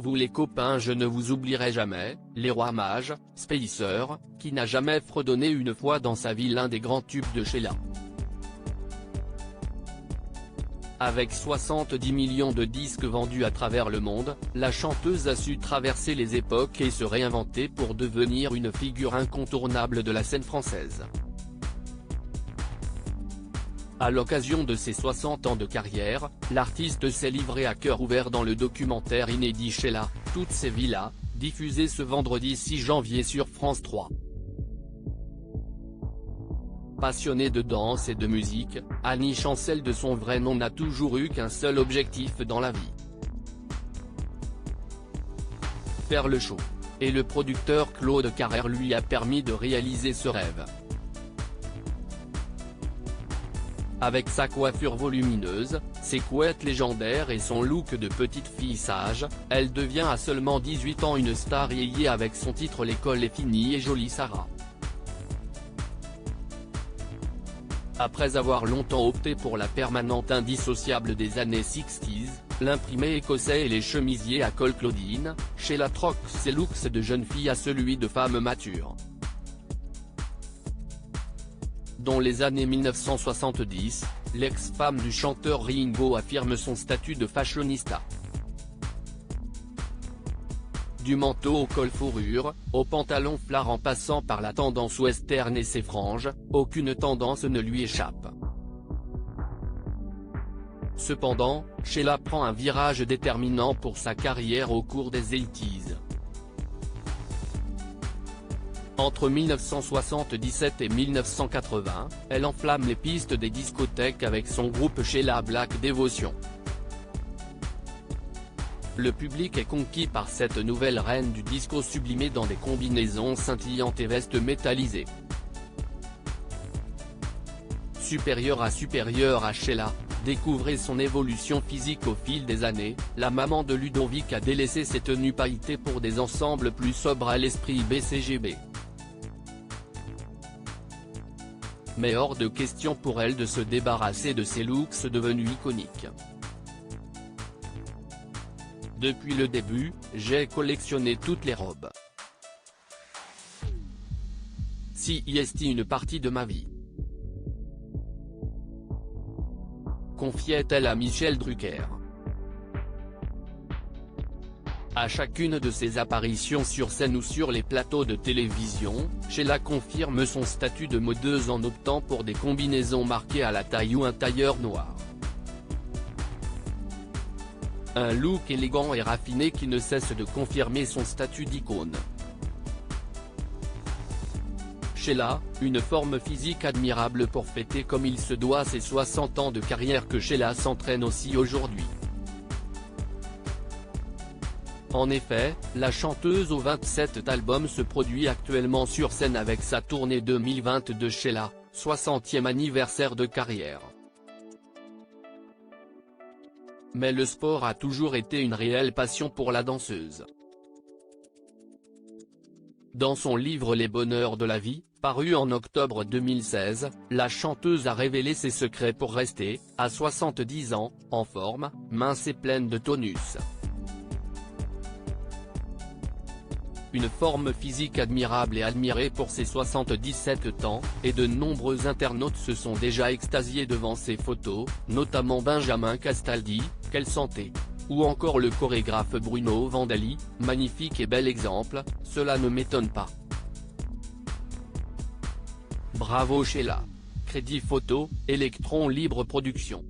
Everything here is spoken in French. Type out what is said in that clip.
vous les copains, je ne vous oublierai jamais, les rois mages, Spacer, qui n'a jamais fredonné une fois dans sa vie l'un des grands tubes de Sheila. Avec 70 millions de disques vendus à travers le monde, la chanteuse a su traverser les époques et se réinventer pour devenir une figure incontournable de la scène française. À l'occasion de ses 60 ans de carrière, l'artiste s'est livré à cœur ouvert dans le documentaire inédit Sheila, Toutes ces vies-là, diffusé ce vendredi 6 janvier sur France 3. Passionnée de danse et de musique, Annie Chancel de son vrai nom n'a toujours eu qu'un seul objectif dans la vie: faire le show. Et le producteur Claude Carrère lui a permis de réaliser ce rêve. Avec sa coiffure volumineuse, ses couettes légendaires et son look de petite fille sage, elle devient à seulement 18 ans une star yéyé avec son titre L'école est finie et Jolie Sarah. Après avoir longtemps opté pour la permanente indissociable des années 60s, l'imprimé écossais et les chemisiers à col Claudine, Sheila troque ses looks de jeune fille à celui de femme mature. Dans les années 1970, l'ex-femme du chanteur Ringo affirme son statut de fashionista. Du manteau au col fourrure, au pantalon flare en passant par la tendance western et ses franges, aucune tendance ne lui échappe. Cependant, Sheila prend un virage déterminant pour sa carrière au cours des 80s. Entre 1977 et 1980, elle enflamme les pistes des discothèques avec son groupe Sheila Black Devotion. Le public est conquis par cette nouvelle reine du disco sublimée dans des combinaisons scintillantes et vestes métallisées. Supérieure à Sheila, découvrez son évolution physique au fil des années. La maman de Ludovic a délaissé ses tenues pailletées pour des ensembles plus sobres à l'esprit BCGB. Mais hors de question pour elle de se débarrasser de ses looks devenus iconiques. Depuis le début, j'ai collectionné toutes les robes. Si est une partie de ma vie. Confiait-elle à Michel Drucker. À chacune de ses apparitions sur scène ou sur les plateaux de télévision, Sheila confirme son statut de modeuse en optant pour des combinaisons marquées à la taille ou un tailleur noir. Un look élégant et raffiné qui ne cesse de confirmer son statut d'icône. Sheila, une forme physique admirable pour fêter comme il se doit ses 60 ans de carrière que Sheila s'entraîne aussi aujourd'hui. En effet, la chanteuse au 27e album se produit actuellement sur scène avec sa tournée 2020 de Sheila, 60e anniversaire de carrière. Mais le sport a toujours été une réelle passion pour la danseuse. Dans son livre Les bonheurs de la vie, paru en octobre 2016, la chanteuse a révélé ses secrets pour rester, à 70 ans, en forme, mince et pleine de tonus. Une forme physique admirable et admirée pour ses 77 ans, et de nombreux internautes se sont déjà extasiés devant ses photos, notamment Benjamin Castaldi, quelle santé! Ou encore le chorégraphe Bruno Vandali, magnifique et bel exemple, cela ne m'étonne pas. Bravo Sheila. Crédit photo, Electron Libre Production.